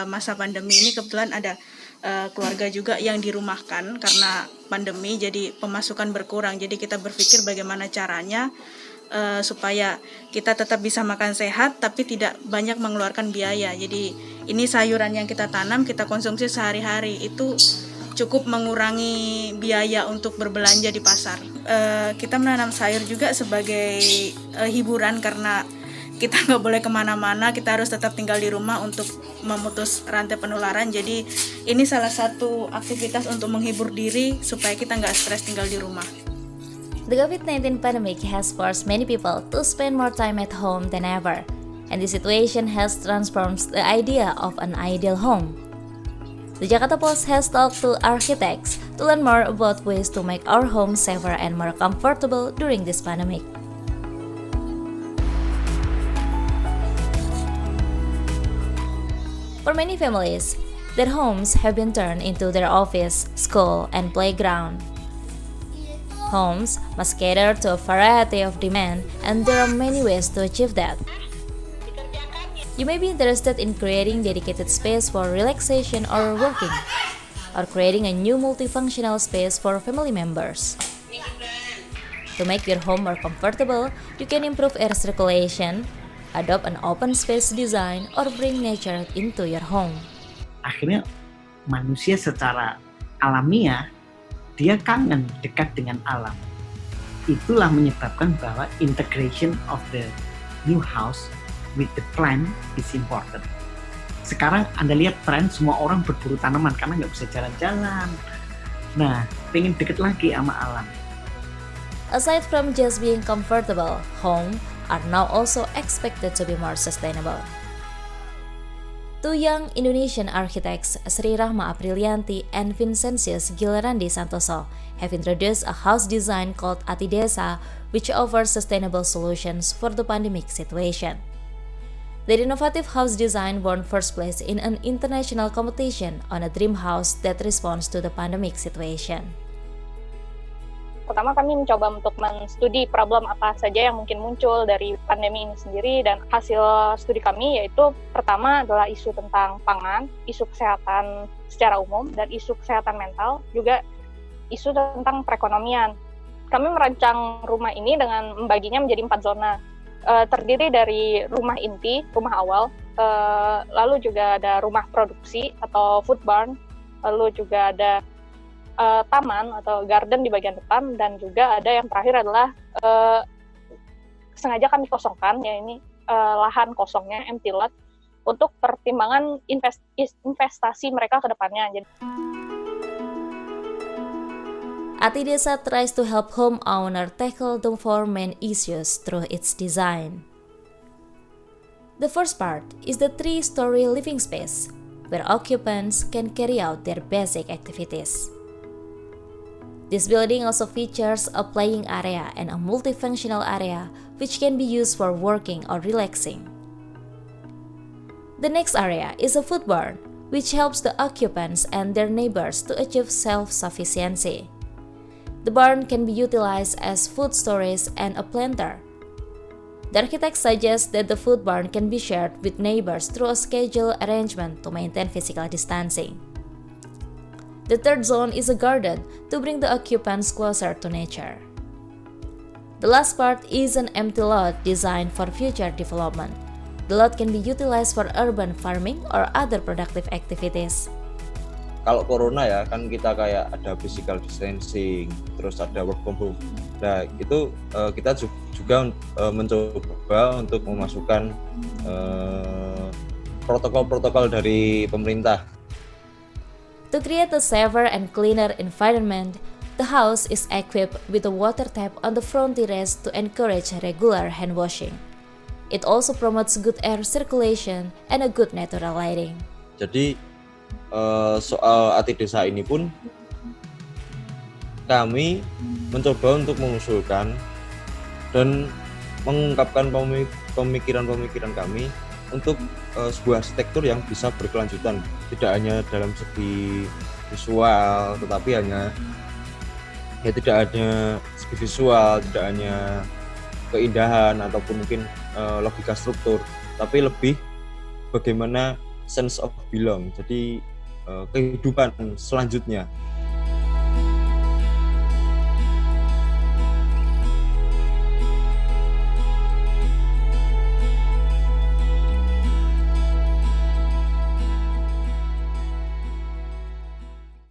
masa pandemi ini kebetulan ada keluarga juga yang dirumahkan karena pandemi, jadi pemasukan berkurang. Jadi kita berpikir bagaimana caranya supaya kita tetap bisa makan sehat tapi tidak banyak mengeluarkan biaya. Jadi ini sayuran yang kita tanam, kita konsumsi sehari-hari, itu cukup mengurangi biaya untuk berbelanja di pasar. Kita menanam sayur juga sebagai hiburan karena kita nggak boleh kemana-mana, kita harus tetap tinggal di rumah untuk memutus rantai penularan. Jadi ini salah satu aktivitas untuk menghibur diri supaya kita nggak stres tinggal di rumah. The COVID-19 pandemic has forced many people to spend more time at home than ever, and this situation has transformed the idea of an ideal home. The Jakarta Post has talked to architects to learn more about ways to make our homes safer and more comfortable during this pandemic. For many families, their homes have been turned into their office, school, and playground. Homes must cater to a variety of demand, and there are many ways to achieve that. You may be interested in creating dedicated space for relaxation or working, or creating a new multifunctional space for family members. To make your home more comfortable, you can improve air circulation, adopt an open space design, or bring nature into your home. Akhirnya manusia secara alamiah dia kangen dekat dengan alam. Itulah menyebabkan bahwa integration of the new house with the plant is important. Sekarang Anda lihat tren semua orang berburu tanaman karena nggak bisa jalan-jalan. Nah, pengen deket lagi sama alam. Aside from just being comfortable, homes are now also expected to be more sustainable. Two young Indonesian architects, Sri Rahma Aprilianti and Vincentius Gilerandi Santoso, have introduced a house design called Ati Desa, which offers sustainable solutions for the pandemic situation. Their innovative house design won first place in an international competition on a dream house that responds to the pandemic situation. Pertama, kami mencoba untuk menstudi problem apa saja yang mungkin muncul dari pandemi ini sendiri, dan hasil studi kami yaitu pertama adalah isu tentang pangan, isu kesehatan secara umum, dan isu kesehatan mental, juga isu tentang perekonomian. Kami merancang rumah ini dengan membaginya menjadi 4 zona. Terdiri dari rumah inti, rumah awal, lalu juga ada rumah produksi atau food barn, lalu juga ada taman atau garden di bagian depan, dan juga ada yang terakhir adalah sengaja kami kosongkan, ya ini lahan kosongnya, empty lot, untuk pertimbangan investasi mereka ke depannya. Ati Desa tries to help homeowner tackle the four main issues through its design. The first part is the 3-story living space, where occupants can carry out their basic activities. This building also features a playing area and a multifunctional area which can be used for working or relaxing. The next area is a food barn, which helps the occupants and their neighbors to achieve self-sufficiency. The barn can be utilized as food storage and a planter. The architect suggests that the food barn can be shared with neighbors through a scheduled arrangement to maintain physical distancing. The third zone is a garden to bring the occupants closer to nature. The last part is an empty lot designed for future development. The lot can be utilized for urban farming or other productive activities. Kalau corona ya kan kita kayak ada physical distancing, terus ada work from home. Nah itu kita juga mencoba untuk memasukkan protokol-protokol dari pemerintah. To create a safer and cleaner environment, the house is equipped with a water tap on the front terrace to encourage regular hand washing. It also promotes good air circulation and a good natural lighting. Jadi soal Ati Desa ini pun kami mencoba untuk mengusulkan dan mengungkapkan pemikiran-pemikiran kami untuk sebuah arsitektur yang bisa berkelanjutan, tidak hanya dalam segi visual, tetapi tidak hanya segi visual, tidak hanya keindahan ataupun mungkin logika struktur, tapi lebih bagaimana sense of belong, jadi kehidupan selanjutnya.